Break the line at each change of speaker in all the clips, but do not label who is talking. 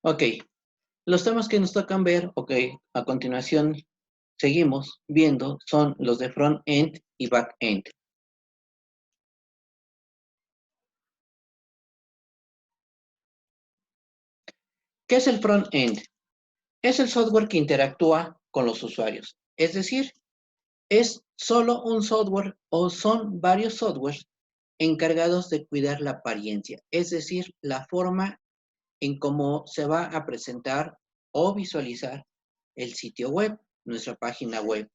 Ok, los temas que nos tocan ver, ok, a continuación seguimos viendo, son los de front-end y back-end. ¿Qué es el front-end? Es el software que interactúa con los usuarios. Es decir, es solo un software o son varios softwares encargados de cuidar la apariencia. Es decir, la forma en cómo se va a presentar o visualizar el sitio web, nuestra página web.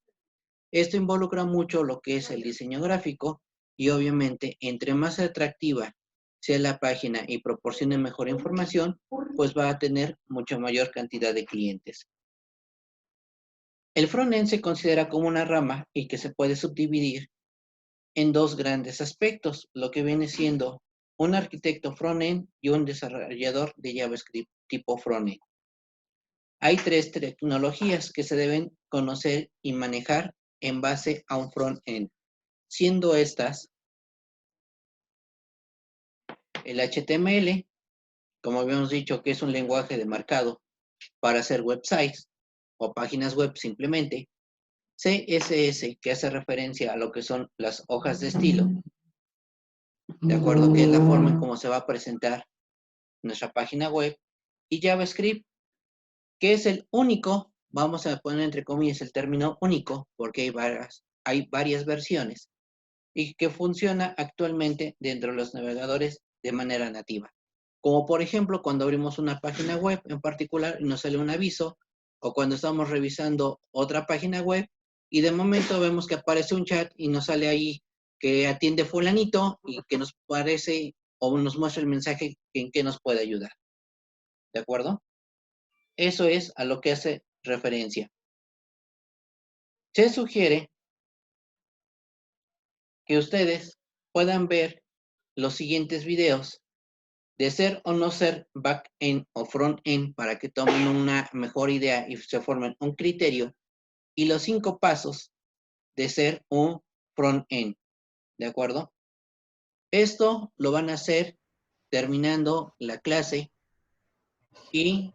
Esto involucra mucho lo que es el diseño gráfico y obviamente entre más atractiva sea la página y proporcione mejor información, pues va a tener mucha mayor cantidad de clientes. El frontend se considera como una rama y que se puede subdividir en dos grandes aspectos, lo que viene siendo un arquitecto frontend y un desarrollador de JavaScript tipo frontend. Hay tres tecnologías que se deben conocer y manejar en base a un frontend, siendo estas el HTML, como habíamos dicho que es un lenguaje de marcado para hacer websites o páginas web simplemente, CSS, que hace referencia a lo que son las hojas de estilo, de acuerdo que es la forma en cómo se va a presentar nuestra página web, y JavaScript, que es el único, vamos a poner entre comillas el término único, porque hay varias versiones, y que funciona actualmente dentro de los navegadores de manera nativa. Como por ejemplo, cuando abrimos una página web en particular y nos sale un aviso, o cuando estamos revisando otra página web y de momento vemos que aparece un chat y nos sale ahí que atiende fulanito y que nos parece o nos muestra el mensaje en que nos puede ayudar. ¿De acuerdo? Eso es a lo que hace referencia. Se sugiere que ustedes puedan ver los siguientes videos de ser o no ser back-end o front-end para que tomen una mejor idea y se formen un criterio, y los 5 pasos de ser un front-end, ¿de acuerdo? Esto lo van a hacer terminando la clase y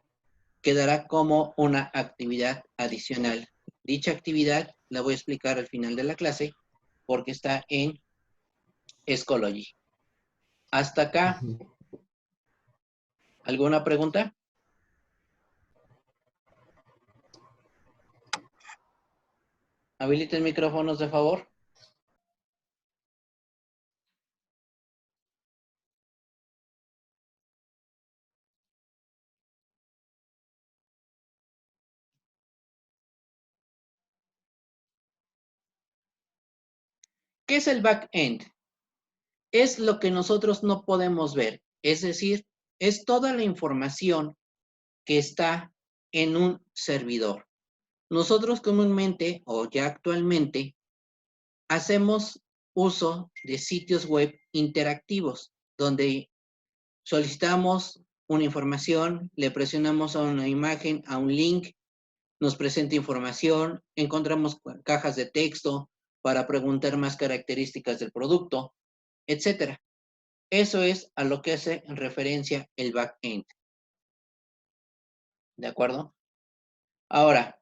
quedará como una actividad adicional. Dicha actividad la voy a explicar al final de la clase porque está en Schoology. Hasta acá, ¿alguna pregunta? Habiliten micrófonos, de favor. ¿Qué es el back-end? Es lo que nosotros no podemos ver, es decir, es toda la información que está en un servidor. Nosotros comúnmente o ya actualmente hacemos uso de sitios web interactivos donde solicitamos una información, le presionamos a una imagen, a un link, nos presenta información, encontramos cajas de texto para preguntar más características del producto, etcétera. Eso es a lo que hace referencia el back-end. ¿De acuerdo? Ahora,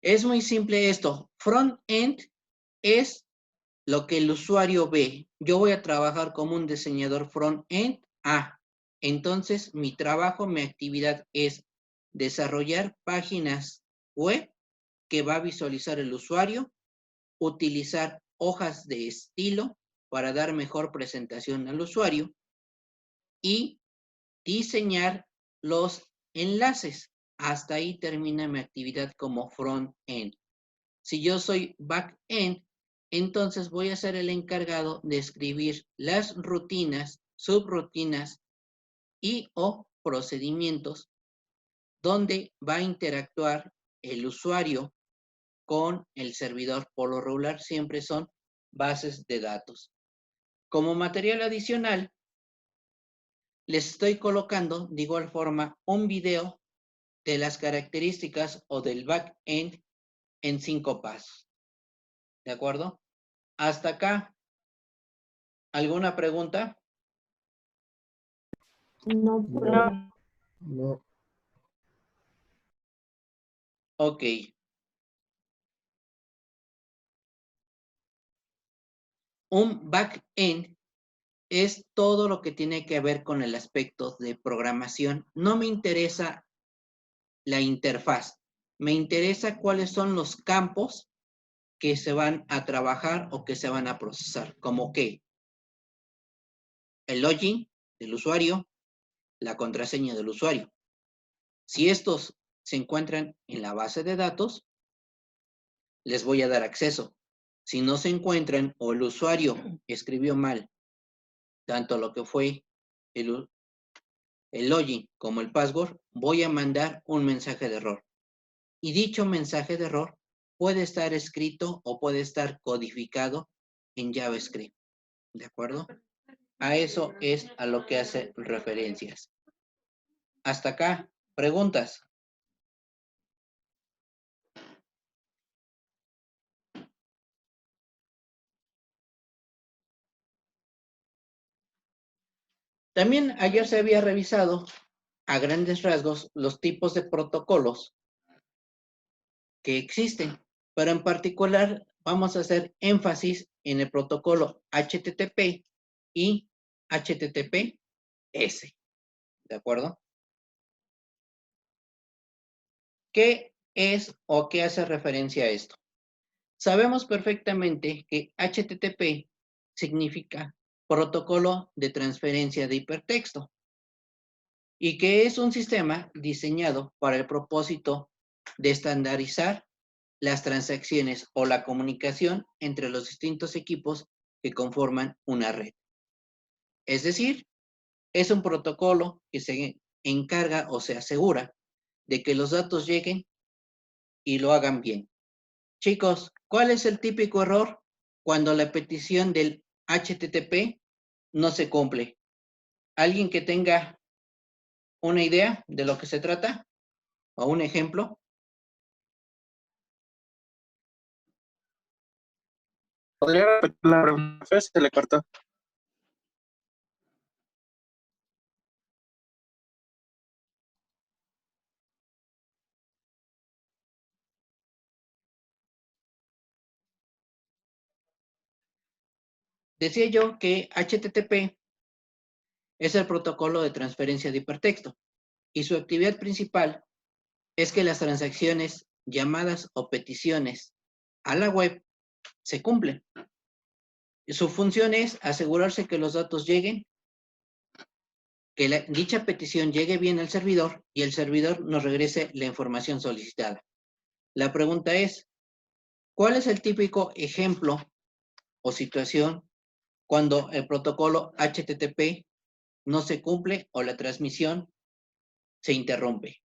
es muy simple esto. Front-end es lo que el usuario ve. Yo voy a trabajar como un diseñador front-end. Entonces mi trabajo, mi actividad es desarrollar páginas web que va a visualizar el usuario, utilizar hojas de estilo para dar mejor presentación al usuario y diseñar los enlaces. Hasta ahí termina mi actividad como front-end. Si yo soy back-end, entonces voy a ser el encargado de escribir las rutinas, subrutinas y o procedimientos donde va a interactuar el usuario con el servidor. Por lo regular siempre son bases de datos. Como material adicional, les estoy colocando de igual forma un video de las características o del back-end en 5 pasos. ¿De acuerdo? Hasta acá. ¿Alguna pregunta?
No, profe. No.
Ok. Un back-end es todo lo que tiene que ver con el aspecto de programación. No me interesa la interfaz. Me interesa cuáles son los campos que se van a trabajar o que se van a procesar. Como que el login del usuario, la contraseña del usuario. Si estos se encuentran en la base de datos, les voy a dar acceso. Si no se encuentran o el usuario escribió mal, tanto lo que fue el login como el password, voy a mandar un mensaje de error. Y dicho mensaje de error puede estar escrito o puede estar codificado en JavaScript. ¿De acuerdo? A eso es a lo que hace referencias. Hasta acá, preguntas. También ayer se había revisado a grandes rasgos los tipos de protocolos que existen, pero en particular vamos a hacer énfasis en el protocolo HTTP y HTTPS, ¿de acuerdo? ¿Qué es o qué hace referencia a esto? Sabemos perfectamente que HTTP significa protocolo de transferencia de hipertexto y que es un sistema diseñado para el propósito de estandarizar las transacciones o la comunicación entre los distintos equipos que conforman una red. Es decir, es un protocolo que se encarga o se asegura de que los datos lleguen y lo hagan bien. Chicos, ¿cuál es el típico error cuando la petición del HTTP no se cumple? ¿Alguien que tenga una idea de lo que se trata? ¿O un ejemplo?
¿Podría repetir la pregunta? Se le cortó.
Decía yo que HTTP es el protocolo de transferencia de hipertexto y su actividad principal es que las transacciones, llamadas o peticiones a la web se cumplen. Su función es asegurarse que los datos lleguen, que dicha petición llegue bien al servidor y el servidor nos regrese la información solicitada. La pregunta es, ¿cuál es el típico ejemplo o situación cuando el protocolo HTTP no se cumple o la transmisión se interrumpe?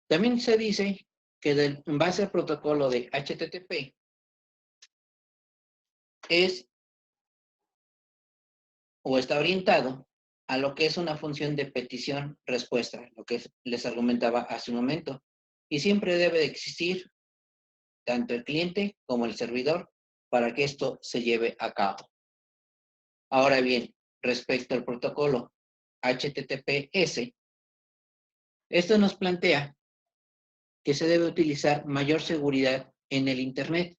También se dice que en base al protocolo de HTTP es o está orientado a lo que es una función de petición-respuesta, lo que les argumentaba hace un momento. Y siempre debe de existir tanto el cliente como el servidor para que esto se lleve a cabo. Ahora bien, respecto al protocolo HTTPS, esto nos plantea que se debe utilizar mayor seguridad en el Internet.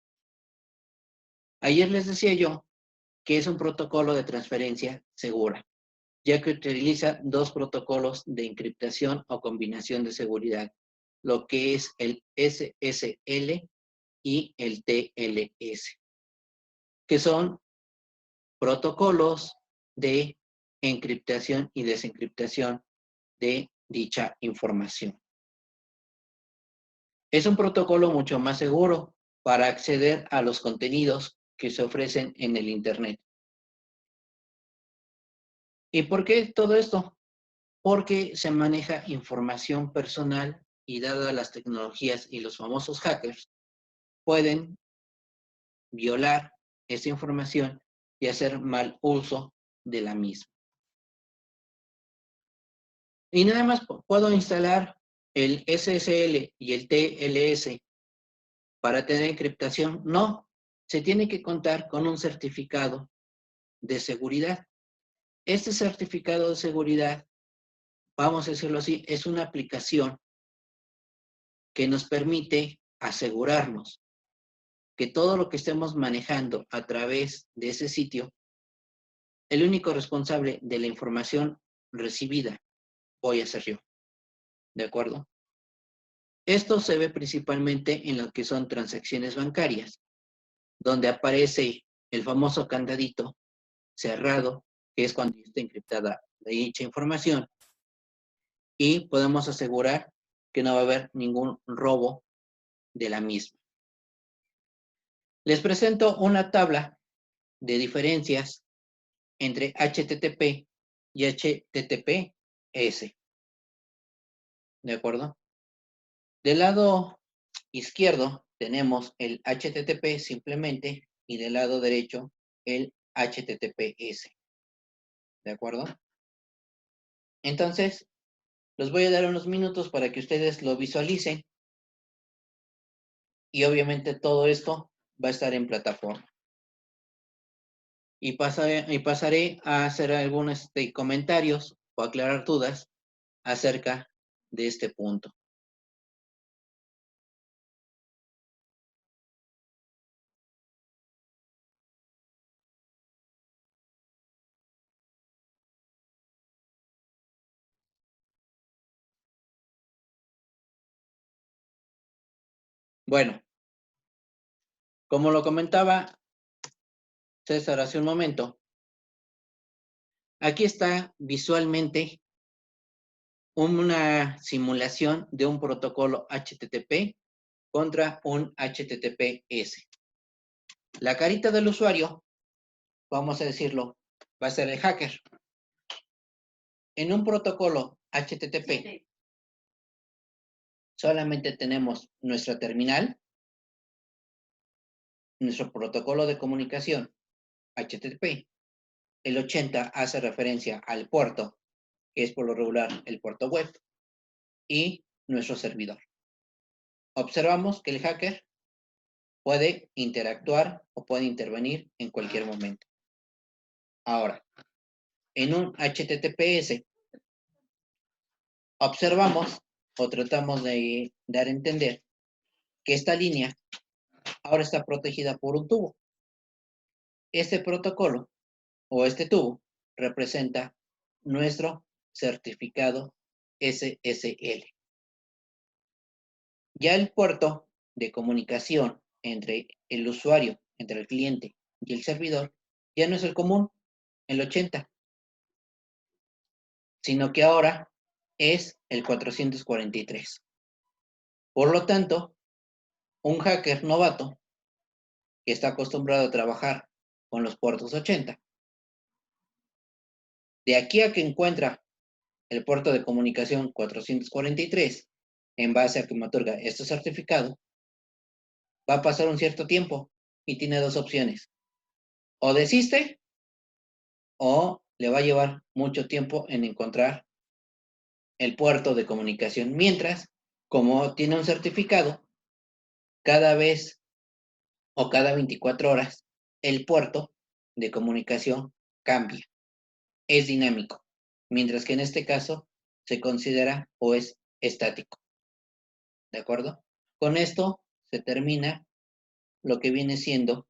Ayer les decía yo que es un protocolo de transferencia segura, ya que utiliza dos protocolos de encriptación o combinación de seguridad, lo que es el SSL y el TLS, que son protocolos de encriptación y desencriptación de dicha información. Es un protocolo mucho más seguro para acceder a los contenidos que se ofrecen en el Internet. ¿Y por qué todo esto? Porque se maneja información personal y dadas las tecnologías y los famosos hackers, pueden violar esa información y hacer mal uso de la misma. Y nada más puedo instalar el SSL y el TLS para tener encriptación? No, se tiene que contar con un certificado de seguridad. Este certificado de seguridad, vamos a decirlo así, es una aplicación que nos permite asegurarnos que todo lo que estemos manejando a través de ese sitio, el único responsable de la información recibida voy a ser yo. ¿De acuerdo? Esto se ve principalmente en lo que son transacciones bancarias, donde aparece el famoso candadito cerrado, que es cuando está encriptada dicha información, y podemos asegurar que no va a haber ningún robo de la misma. Les presento una tabla de diferencias entre HTTP y HTTPS. ¿De acuerdo? Del lado izquierdo tenemos el HTTP simplemente y del lado derecho el HTTPS. ¿De acuerdo? Entonces, les voy a dar unos minutos para que ustedes lo visualicen y obviamente todo esto va a estar en plataforma. Y pasaré a hacer algunos comentarios o aclarar dudas acerca de este punto. Bueno, como lo comentaba César hace un momento, aquí está visualmente una simulación de un protocolo HTTP contra un HTTPS. La carita del usuario, vamos a decirlo, va a ser el hacker. En un protocolo HTTP solamente tenemos nuestra terminal, nuestro protocolo de comunicación HTTP. El 80 hace referencia al puerto, que es por lo regular el puerto web, y nuestro servidor. Observamos que el hacker puede interactuar o puede intervenir en cualquier momento. Ahora, en un HTTPS, observamos o tratamos de dar a entender que esta línea ahora está protegida por un tubo. Este protocolo o este tubo representa nuestro certificado SSL. Ya el puerto de comunicación entre el usuario, entre el cliente y el servidor, ya no es el común, el 80, sino que ahora es el 443. Por lo tanto, un hacker novato que está acostumbrado a trabajar con los puertos 80, de aquí a que encuentra el puerto de comunicación 443, en base a que me otorga este certificado, va a pasar un cierto tiempo y tiene dos opciones. O desiste o le va a llevar mucho tiempo en encontrar el puerto de comunicación. Mientras, como tiene un certificado, cada vez o cada 24 horas, el puerto de comunicación cambia. Es dinámico. Mientras que en este caso se considera o es estático. ¿De acuerdo? Con esto se termina lo que viene siendo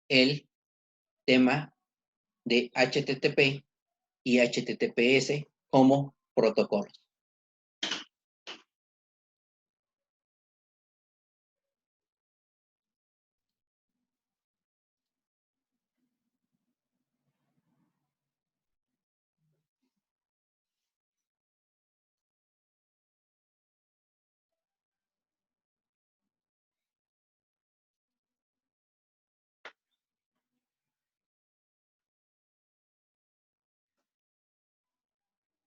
el tema de HTTP y HTTPS como protocolos.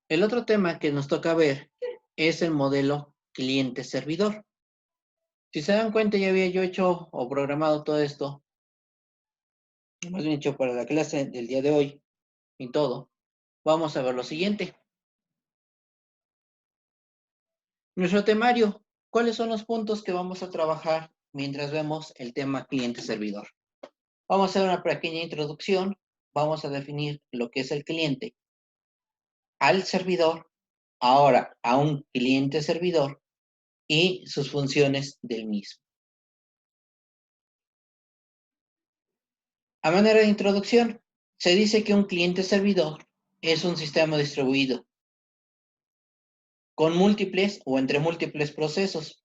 El otro tema que nos toca ver es el modelo cliente-servidor. Si se dan cuenta, ya había yo hecho o programado todo esto, más bien hecho para la clase del día de hoy y todo. Vamos a ver lo siguiente. Nuestro temario, ¿cuáles son los puntos que vamos a trabajar mientras vemos el tema cliente-servidor? Vamos a hacer una pequeña introducción, vamos a definir lo que es el cliente al servidor, ahora a un cliente-servidor y sus funciones del mismo. A manera de introducción, se dice que un cliente-servidor es un sistema distribuido con múltiples o entre múltiples procesos,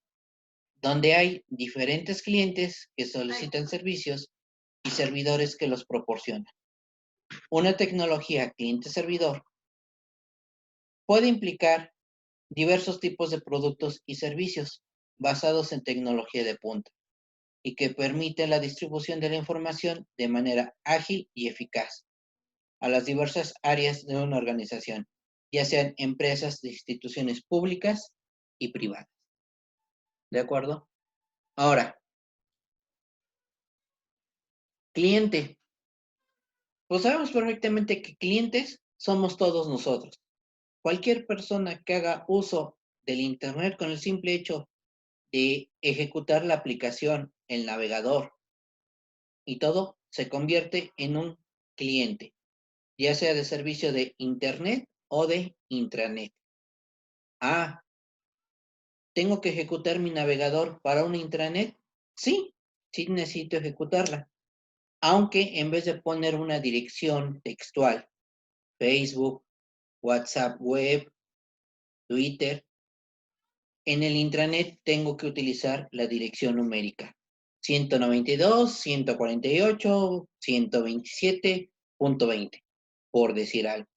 donde hay diferentes clientes que solicitan servicios y servidores que los proporcionan. Una tecnología cliente-servidor puede implicar diversos tipos de productos y servicios basados en tecnología de punta y que permite la distribución de la información de manera ágil y eficaz a las diversas áreas de una organización, ya sean empresas de instituciones públicas y privadas. ¿De acuerdo? Ahora, cliente. Pues sabemos perfectamente que clientes somos todos nosotros. Cualquier persona que haga uso del Internet con el simple hecho de ejecutar la aplicación, el navegador y todo, se convierte en un cliente, ya sea de servicio de Internet o de intranet. Ah, ¿tengo que ejecutar mi navegador para una intranet? Sí, sí necesito ejecutarla. Aunque en vez de poner una dirección textual, Facebook, WhatsApp web, Twitter, en el intranet tengo que utilizar la dirección numérica 192.148.127.20, por decir algo.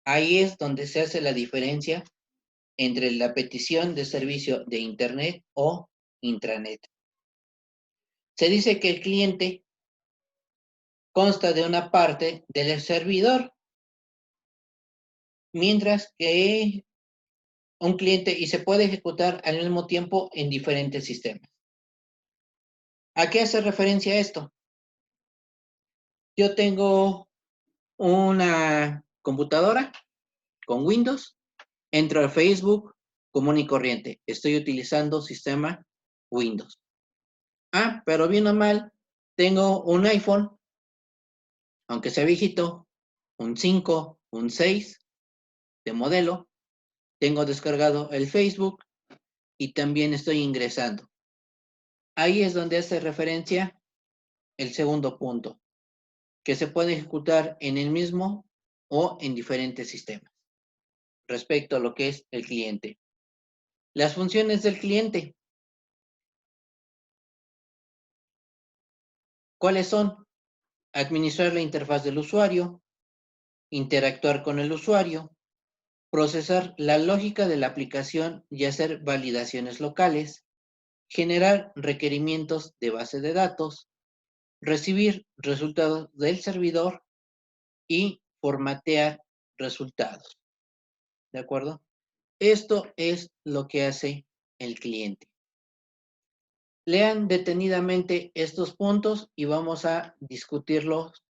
Ahí es donde se hace la diferencia entre la petición de servicio de Internet o intranet. Se dice que el cliente consta de una parte del servidor, mientras que un cliente y se puede ejecutar al mismo tiempo en diferentes sistemas. ¿A qué hace referencia esto? Yo tengo una computadora con Windows, entro al Facebook común y corriente. Estoy utilizando sistema Windows. Ah, pero bien o mal, tengo un iPhone, aunque sea viejito, un 5, un 6 de modelo. Tengo descargado el Facebook y también estoy ingresando. Ahí es donde hace referencia el segundo punto, que se puede ejecutar en el mismo o en diferentes sistemas, respecto a lo que es el cliente. Las funciones del cliente, ¿cuáles son? Administrar la interfaz del usuario, interactuar con el usuario, procesar la lógica de la aplicación y hacer validaciones locales, generar requerimientos de base de datos, recibir resultados del servidor y formatear resultados. ¿De acuerdo? Esto es lo que hace el cliente. Lean detenidamente estos puntos y vamos a discutirlos.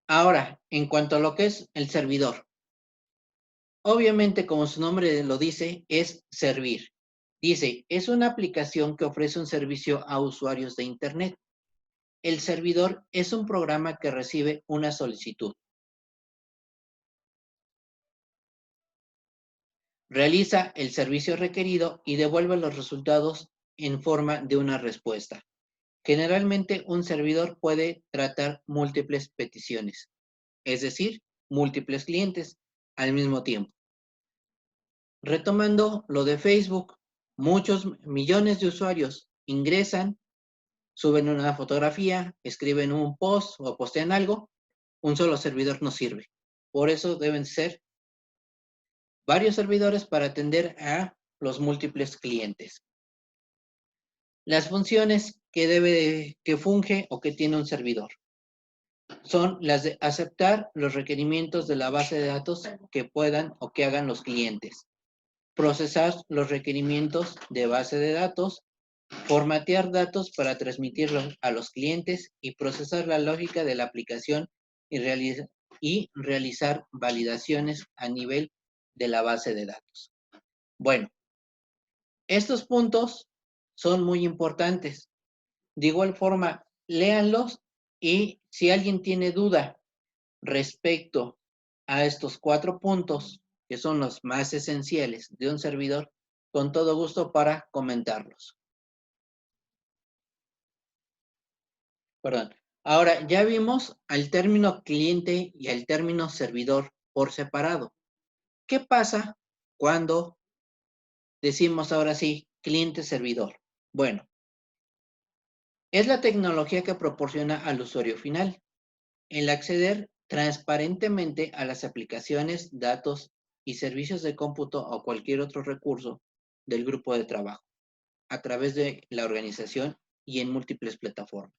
Ahora, en cuanto a lo que es el servidor. Obviamente, como su nombre lo dice, es servir. Dice, es una aplicación que ofrece un servicio a usuarios de Internet. El servidor es un programa que recibe una solicitud. Realiza el servicio requerido y devuelve los resultados en forma de una respuesta. Generalmente, un servidor puede tratar múltiples peticiones, es decir, múltiples clientes al mismo tiempo. Retomando lo de Facebook, muchos millones de usuarios ingresan, suben una fotografía, escriben un post o postean algo, un solo servidor no sirve. Por eso deben ser varios servidores para atender a los múltiples clientes. Las funciones que funge o que tiene un servidor son las de aceptar los requerimientos de la base de datos que puedan o que hagan los clientes, procesar los requerimientos de base de datos, formatear datos para transmitirlos a los clientes y procesar la lógica de la aplicación y y realizar validaciones a nivel de la base de datos. Bueno, estos puntos son muy importantes. De igual forma, léanlos y si alguien tiene duda respecto a estos 4 puntos, que son los más esenciales de un servidor, con todo gusto para comentarlos. Perdón. Ahora, ya vimos al término cliente y al término servidor por separado. ¿Qué pasa cuando decimos ahora sí cliente-servidor? Bueno, es la tecnología que proporciona al usuario final el acceder transparentemente a las aplicaciones, datos y servicios de cómputo o cualquier otro recurso del grupo de trabajo a través de la organización y en múltiples plataformas.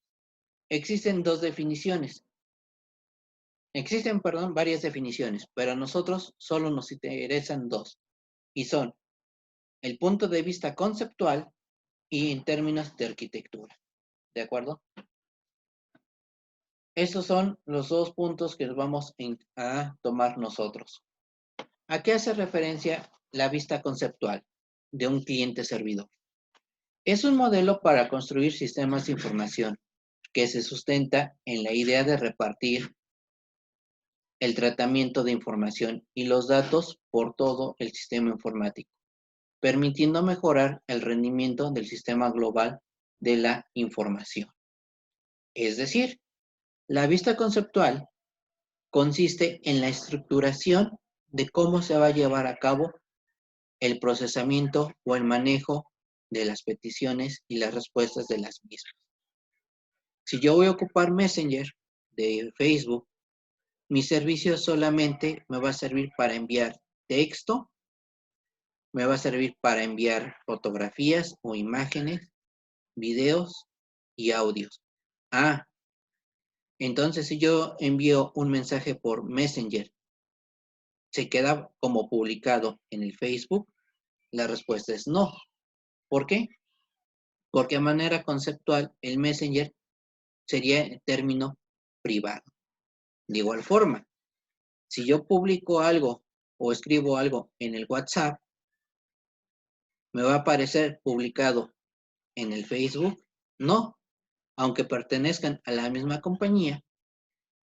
Existen varias definiciones, pero a nosotros solo nos interesan 2 y son el punto de vista conceptual y en términos de arquitectura. ¿De acuerdo? Estos son los 2 puntos que vamos a tomar nosotros. ¿A qué hace referencia la vista conceptual de un cliente servidor? Es un modelo para construir sistemas de información que se sustenta en la idea de repartir el tratamiento de información y los datos por todo el sistema informático, permitiendo mejorar el rendimiento del sistema global de la información. Es decir, la vista conceptual consiste en la estructuración de cómo se va a llevar a cabo el procesamiento o el manejo de las peticiones y las respuestas de las mismas. Si yo voy a ocupar Messenger de Facebook, mi servicio solamente me va a servir para enviar texto, me va a servir para enviar fotografías o imágenes, videos y audios. Entonces si yo envío un mensaje por Messenger, ¿se queda como publicado en el Facebook? La respuesta es no. ¿Por qué? Porque de manera conceptual el Messenger sería el término privado. De igual forma, si yo publico algo o escribo algo en el WhatsApp, ¿me va a aparecer publicado en el Facebook? No, aunque pertenezcan a la misma compañía,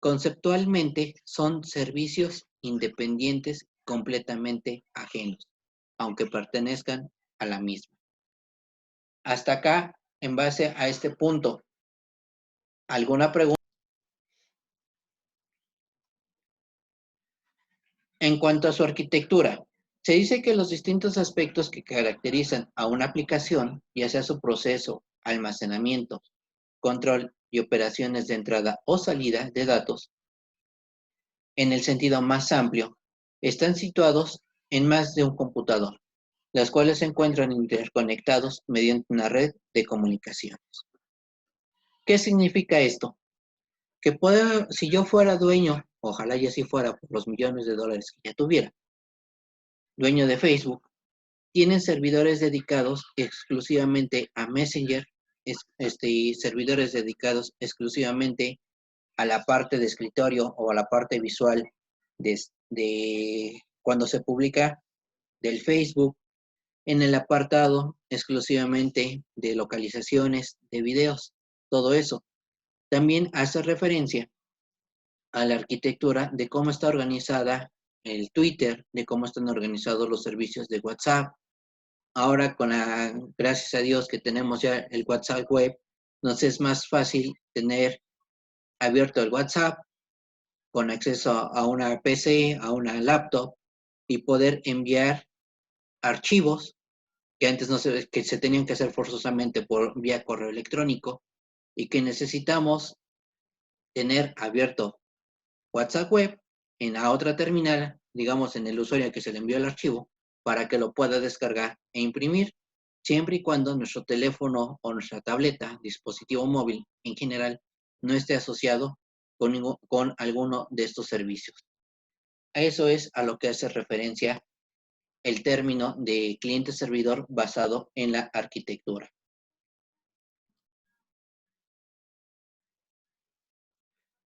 conceptualmente son servicios independientes completamente ajenos, aunque pertenezcan a la misma. Hasta acá, en base a este punto, ¿alguna pregunta? En cuanto a su arquitectura, se dice que los distintos aspectos que caracterizan a una aplicación, ya sea su proceso, almacenamiento, control y operaciones de entrada o salida de datos, en el sentido más amplio, están situados en más de un computador, los cuales se encuentran interconectados mediante una red de comunicaciones. ¿Qué significa esto? Que si yo fuera dueño, ojalá y así fuera por los millones de dólares que ya tuviera, dueño de Facebook, tienen servidores dedicados exclusivamente a Messenger, servidores dedicados exclusivamente a la parte de escritorio o a la parte visual de cuando se publica del Facebook, en el apartado exclusivamente de localizaciones, de videos, todo eso. También hace referencia a la arquitectura de cómo está organizada el Twitter, de cómo están organizados los servicios de WhatsApp. Ahora, gracias a Dios que tenemos ya el WhatsApp web, nos es más fácil tener abierto el WhatsApp con acceso a una PC, a una laptop y poder enviar archivos que antes que se tenían que hacer forzosamente por vía correo electrónico y que necesitamos tener abierto WhatsApp web en la otra terminal, digamos en el usuario que se le envió el archivo, para que lo pueda descargar e imprimir, siempre y cuando nuestro teléfono o nuestra tableta, dispositivo móvil en general, no esté asociado con alguno de estos servicios. A eso es a lo que hace referencia el término de cliente-servidor basado en la arquitectura.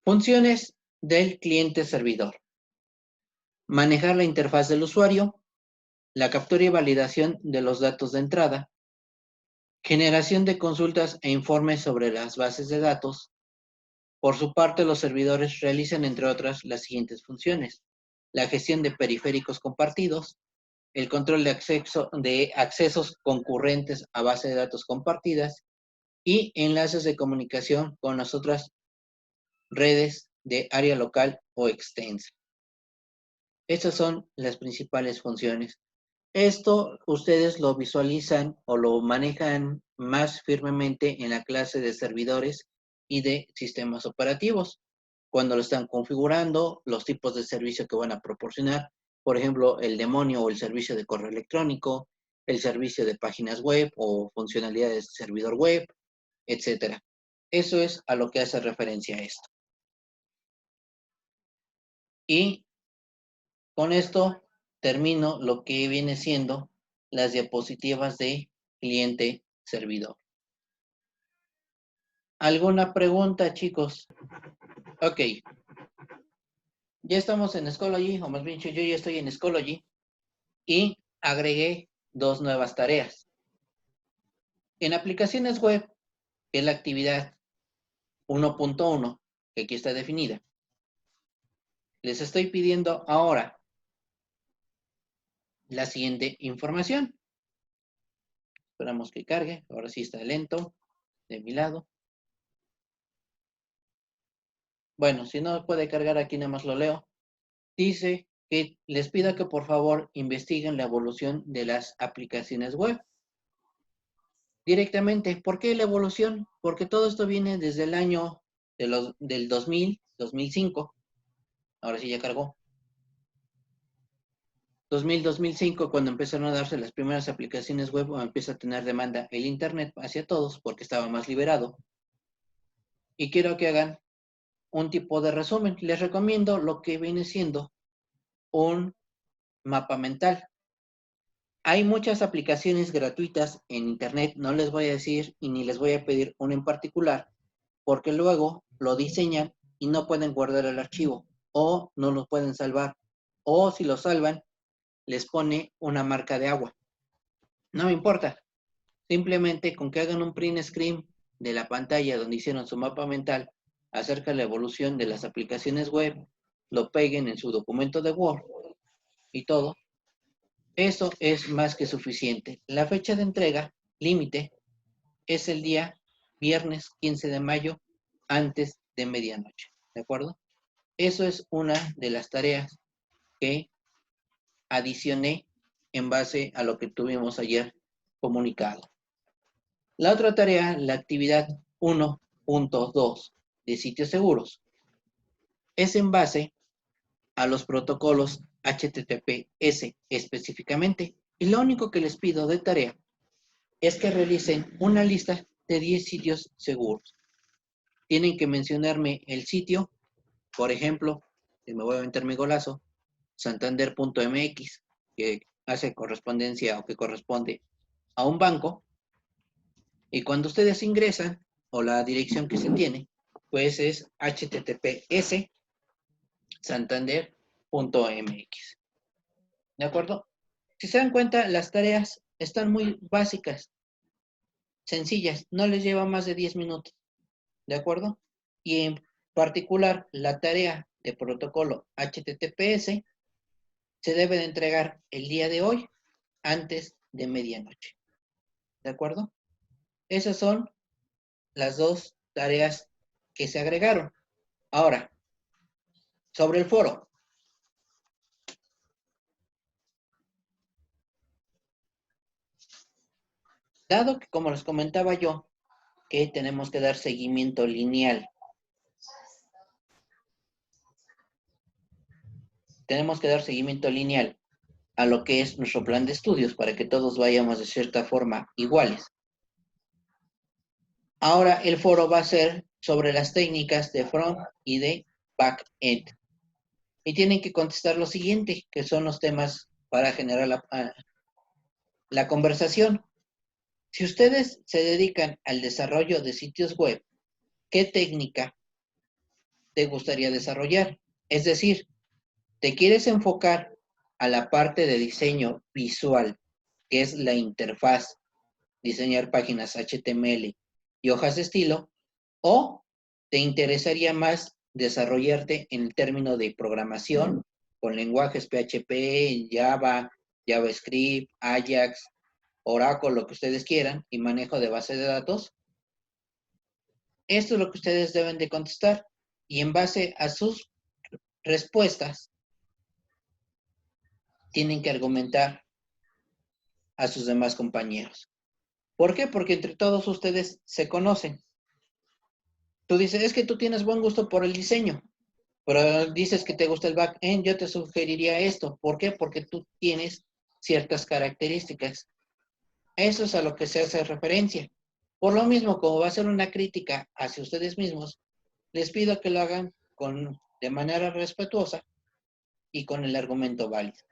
Funciones del cliente servidor. Manejar la interfaz del usuario, la captura y validación de los datos de entrada, generación de consultas e informes sobre las bases de datos. Por su parte, los servidores realizan, entre otras, las siguientes funciones: la gestión de periféricos compartidos, el control de accesos concurrentes a base de datos compartidas y enlaces de comunicación con las otras redes de área local o extensa. Estas son las principales funciones. Esto ustedes lo visualizan o lo manejan más firmemente en la clase de servidores y de sistemas operativos, cuando lo están configurando, los tipos de servicio que van a proporcionar, por ejemplo, el demonio o el servicio de correo electrónico, el servicio de páginas web o funcionalidades de servidor web, etc. Eso es a lo que hace referencia a esto. Y con esto termino lo que viene siendo las diapositivas de cliente-servidor. ¿Alguna pregunta, chicos? Ok. Ya estamos en Schoology, o más bien yo ya estoy en Schoology, y agregué 2 nuevas tareas. En aplicaciones web, que es la actividad 1.1, que aquí está definida, les estoy pidiendo ahora la siguiente información. Esperamos que cargue. Ahora sí está lento de mi lado. Bueno, si no puede cargar aquí, nada más lo leo. Dice que les pido que por favor investiguen la evolución de las aplicaciones web. Directamente, ¿por qué la evolución? Porque todo esto viene desde el año del 2000, 2005. Ahora sí ya cargó. 2000, 2005, cuando empezaron a darse las primeras aplicaciones web, o empieza a tener demanda el Internet hacia todos, porque estaba más liberado. Y quiero que hagan un tipo de resumen. Les recomiendo lo que viene siendo un mapa mental. Hay muchas aplicaciones gratuitas en Internet, no les voy a decir y ni les voy a pedir una en particular, porque luego lo diseñan y no pueden guardar el archivo, o no lo pueden salvar, o si lo salvan, les pone una marca de agua. No me importa, simplemente con que hagan un print screen de la pantalla donde hicieron su mapa mental acerca de la evolución de las aplicaciones web, lo peguen en su documento de Word y todo, eso es más que suficiente. La fecha de entrega límite es el día viernes 15 de mayo antes de medianoche, ¿de acuerdo? Eso es una de las tareas que adicioné en base a lo que tuvimos ayer comunicado. La otra tarea, la actividad 1.2 de sitios seguros, es en base a los protocolos HTTPS específicamente. Y lo único que les pido de tarea es que realicen una lista de 10 sitios seguros. Tienen que mencionarme el sitio, por ejemplo, si me voy a aventar mi golazo, santander.mx, que hace correspondencia o que corresponde a un banco. Y cuando ustedes ingresan, o la dirección que se tiene, pues es https santander.mx. ¿De acuerdo? Si se dan cuenta, las tareas están muy básicas, sencillas, no les lleva más de 10 minutos. ¿De acuerdo? Y en particular, la tarea de protocolo HTTPS se debe de entregar el día de hoy antes de medianoche. ¿De acuerdo? Esas son las 2 tareas que se agregaron. Ahora, sobre el foro. Dado que, como les comentaba yo, que tenemos que dar seguimiento lineal. Tenemos que dar seguimiento lineal a lo que es nuestro plan de estudios para que todos vayamos de cierta forma iguales. Ahora el foro va a ser sobre las técnicas de front y de back-end. Y tienen que contestar lo siguiente, que son los temas para generar la conversación. Si ustedes se dedican al desarrollo de sitios web, ¿qué técnica te gustaría desarrollar. Es decir, te quieres enfocar a la parte de diseño visual, que es la interfaz, diseñar páginas HTML y hojas de estilo, o te interesaría más desarrollarte en el término de programación con lenguajes PHP, Java, JavaScript, Ajax, Oracle, lo que ustedes quieran, y manejo de base de datos. Esto es lo que ustedes deben de contestar, y en base a sus respuestas tienen que argumentar a sus demás compañeros. ¿Por qué? Porque entre todos ustedes se conocen. Tú dices, es que tú tienes buen gusto por el diseño, pero dices que te gusta el back-end, yo te sugeriría esto. ¿Por qué? Porque tú tienes ciertas características. Eso es a lo que se hace referencia. Por lo mismo, como va a ser una crítica hacia ustedes mismos, les pido que lo hagan de manera respetuosa y con el argumento válido.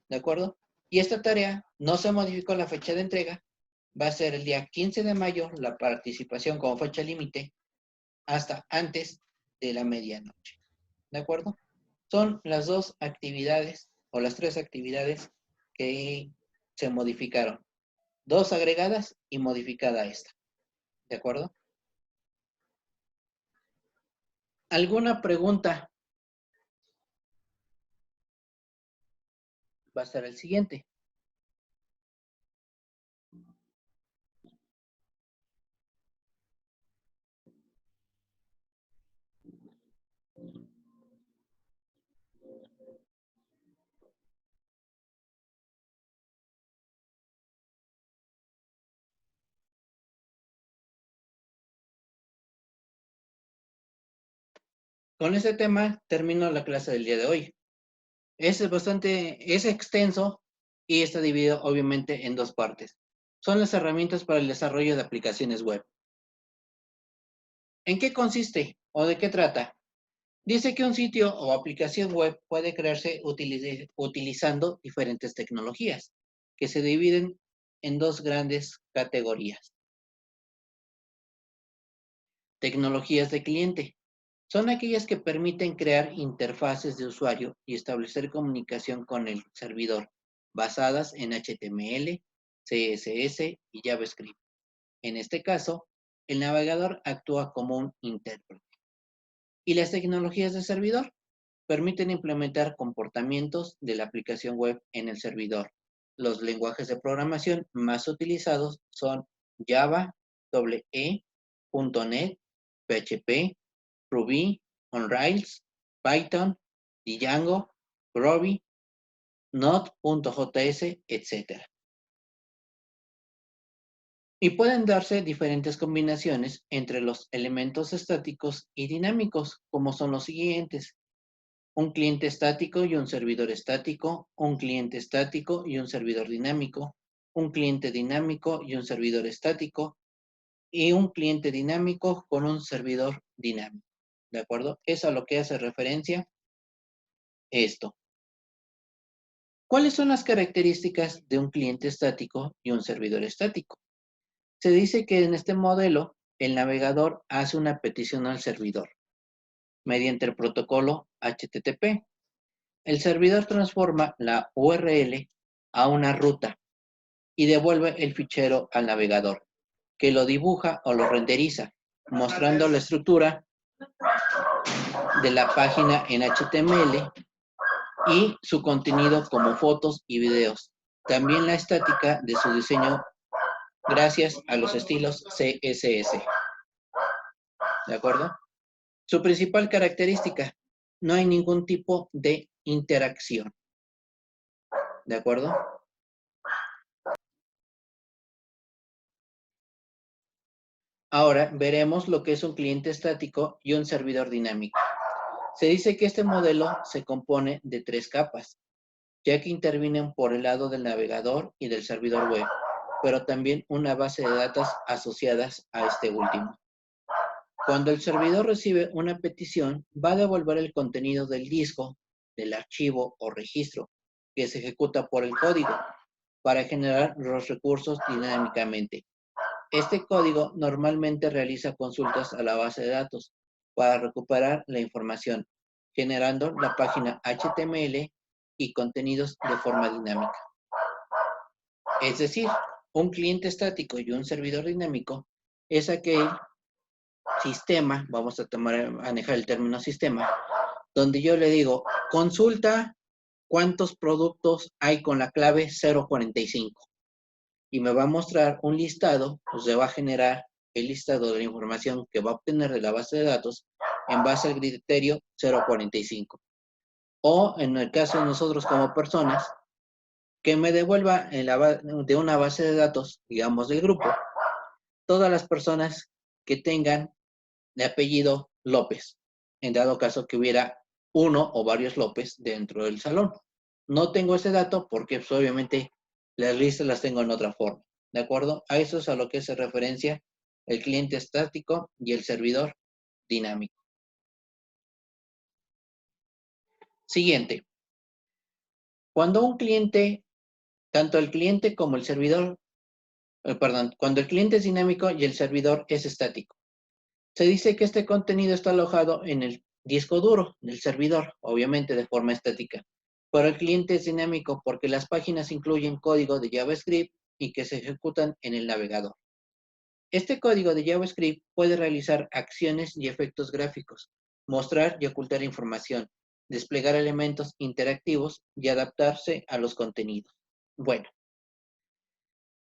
¿De acuerdo? Y esta tarea no se modificó la fecha de entrega. Va a ser el día 15 de mayo la participación como fecha límite hasta antes de la medianoche. ¿De acuerdo? Son las dos actividades o las tres actividades que se modificaron. Dos agregadas y modificada esta. ¿De acuerdo? ¿Alguna pregunta? Va a ser el siguiente. Con este tema termino la clase del día de hoy. Es extenso y está dividido obviamente en dos partes. Son las herramientas para el desarrollo de aplicaciones web. ¿En qué consiste o de qué trata? Dice que un sitio o aplicación web puede crearse utilizando diferentes tecnologías, que se dividen en dos grandes categorías. Tecnologías de cliente. Son aquellas que permiten crear interfaces de usuario y establecer comunicación con el servidor, basadas en HTML, CSS y JavaScript. En este caso, el navegador actúa como un intérprete. Y las tecnologías de servidor permiten implementar comportamientos de la aplicación web en el servidor. Los lenguajes de programación más utilizados son Java, EE, .NET, PHP, Ruby, on Rails, Python, Django, Groovy, Node.js, etc. Y pueden darse diferentes combinaciones entre los elementos estáticos y dinámicos, como son los siguientes: un cliente estático y un servidor estático, un cliente estático y un servidor dinámico, un cliente dinámico y un servidor estático, y un cliente dinámico con un servidor dinámico. ¿De acuerdo? Es a lo que hace referencia esto. ¿Cuáles son las características de un cliente estático y un servidor estático? Se dice que en este modelo, el navegador hace una petición al servidor mediante el protocolo HTTP. El servidor transforma la URL a una ruta y devuelve el fichero al navegador, que lo dibuja o lo renderiza, mostrando la estructura de la página en HTML y su contenido como fotos y videos. También la estática de su diseño gracias a los estilos CSS. ¿De acuerdo? Su principal característica, no hay ningún tipo de interacción. ¿De acuerdo? Ahora veremos lo que es un cliente estático y un servidor dinámico. Se dice que este modelo se compone de tres capas, ya que intervienen por el lado del navegador y del servidor web, pero también una base de datos asociadas a este último. Cuando el servidor recibe una petición, va a devolver el contenido del disco, del archivo o registro, que se ejecuta por el código, para generar los recursos dinámicamente. Este código normalmente realiza consultas a la base de datos para recuperar la información, generando la página HTML y contenidos de forma dinámica. Es decir, un cliente estático y un servidor dinámico es aquel sistema, vamos a manejar el término sistema, donde yo le digo, consulta cuántos productos hay con la clave 045. Y me va a mostrar un listado, pues se va a generar el listado de la información que va a obtener de la base de datos en base al criterio 045. O en el caso de nosotros como personas, que me devuelva de una base de datos, digamos del grupo, todas las personas que tengan de apellido López, en dado caso que hubiera uno o varios López dentro del salón. No tengo ese dato porque pues, obviamente las listas las tengo en otra forma, ¿de acuerdo? A eso es a lo que hace referencia el cliente estático y el servidor dinámico. Siguiente. Cuando un cliente, tanto el cliente como el servidor, cuando el cliente es dinámico y el servidor es estático, se dice que este contenido está alojado en el disco duro del servidor, obviamente de forma estática. Pero el cliente es dinámico porque las páginas incluyen código de JavaScript y que se ejecutan en el navegador. Este código de JavaScript puede realizar acciones y efectos gráficos, mostrar y ocultar información, desplegar elementos interactivos y adaptarse a los contenidos. Bueno,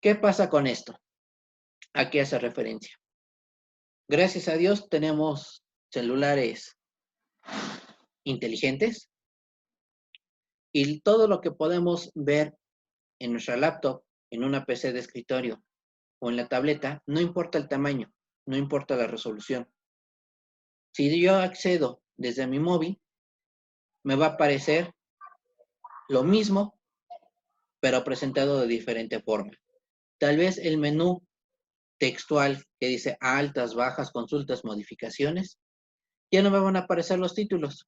¿qué pasa con esto? ¿A qué hace referencia? Gracias a Dios tenemos celulares inteligentes y todo lo que podemos ver en nuestra laptop, en una PC de escritorio o en la tableta, no importa el tamaño, no importa la resolución. Si yo accedo desde mi móvil, me va a aparecer lo mismo, pero presentado de diferente forma. Tal vez el menú textual que dice altas, bajas, consultas, modificaciones, ya no me van a aparecer los títulos.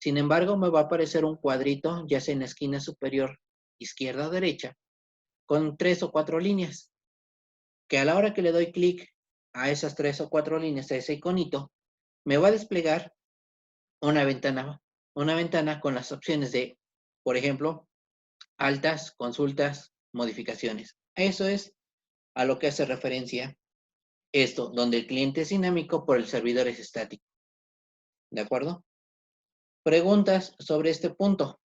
Sin embargo, me va a aparecer un cuadrito, ya sea en la esquina superior, izquierda o derecha, con 3 o 4 líneas, que a la hora que le doy clic a esas 3 o 4 líneas, a ese iconito, me va a desplegar una ventana con las opciones de, por ejemplo, altas, consultas, modificaciones. Eso es a lo que hace referencia esto, donde el cliente es dinámico, pero el servidor es estático. ¿De acuerdo? Preguntas sobre este punto.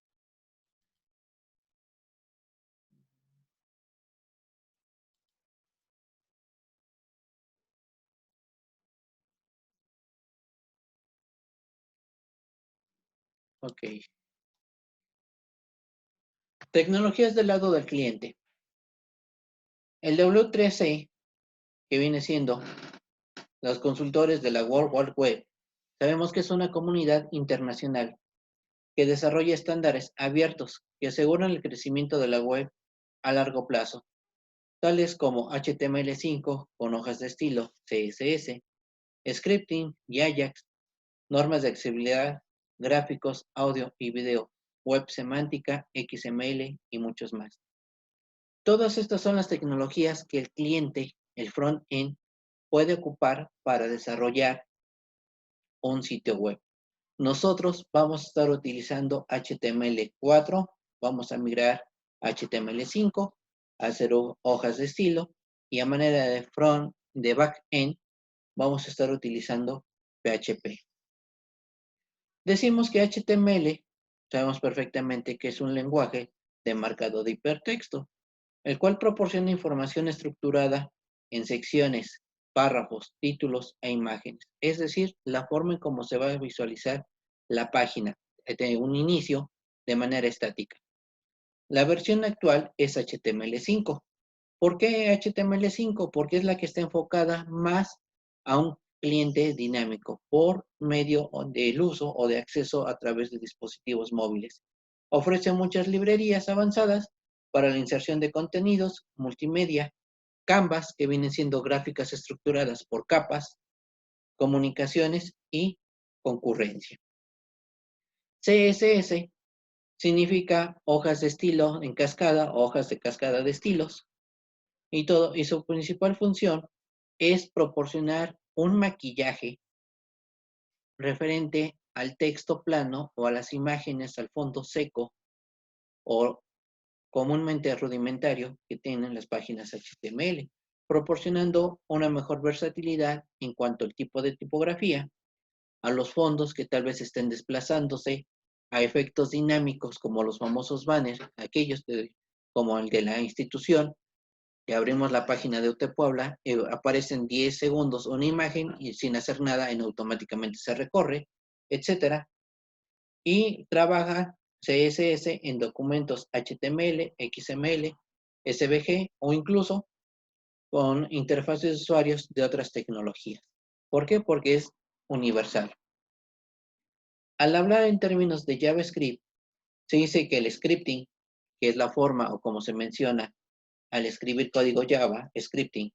Ok. Tecnologías del lado del cliente. El W3C, que viene siendo los consultores de la World Wide Web, sabemos que es una comunidad internacional que desarrolla estándares abiertos que aseguran el crecimiento de la web a largo plazo, tales como HTML5 con hojas de estilo, CSS, scripting y Ajax, normas de accesibilidad, gráficos, audio y video, web semántica, XML y muchos más. Todas estas son las tecnologías que el cliente, el front-end, puede ocupar para desarrollar un sitio web. Nosotros vamos a estar utilizando HTML4, vamos a migrar a HTML5, a hacer hojas de estilo y a manera de front, de back-end, vamos a estar utilizando PHP. Decimos que HTML, sabemos perfectamente que es un lenguaje de marcado de hipertexto, el cual proporciona información estructurada en secciones, párrafos, títulos e imágenes. Es decir, la forma en cómo se va a visualizar la página de un inicio de manera estática. La versión actual es HTML5. ¿Por qué HTML5? Porque es la que está enfocada más a un cliente dinámico por medio del uso o de acceso a través de dispositivos móviles. Ofrece muchas librerías avanzadas para la inserción de contenidos, multimedia, Canvas, que vienen siendo gráficas estructuradas por capas, comunicaciones y concurrencia. CSS significa hojas de estilo en cascada, hojas de cascada de estilos, y su principal función es proporcionar un maquillaje referente al texto plano o a las imágenes al fondo seco o comúnmente rudimentario que tienen las páginas HTML, proporcionando una mejor versatilidad en cuanto al tipo de tipografía, a los fondos que tal vez estén desplazándose, a efectos dinámicos como los famosos banners, como el de la institución, que abrimos la página de UT Puebla, aparecen 10 segundos una imagen y sin hacer nada en automáticamente se recorre, etcétera. Y trabaja CSS en documentos HTML, XML, SVG o incluso con interfaces de usuarios de otras tecnologías. ¿Por qué? Porque es universal. Al hablar en términos de JavaScript, se dice que el scripting, que es la forma o como se menciona al escribir código Java, scripting,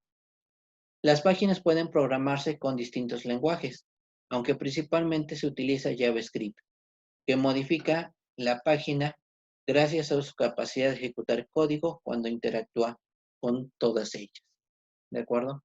las páginas pueden programarse con distintos lenguajes, aunque principalmente se utiliza JavaScript, que modifica la página gracias a su capacidad de ejecutar código cuando interactúa con todas ellas. ¿De acuerdo?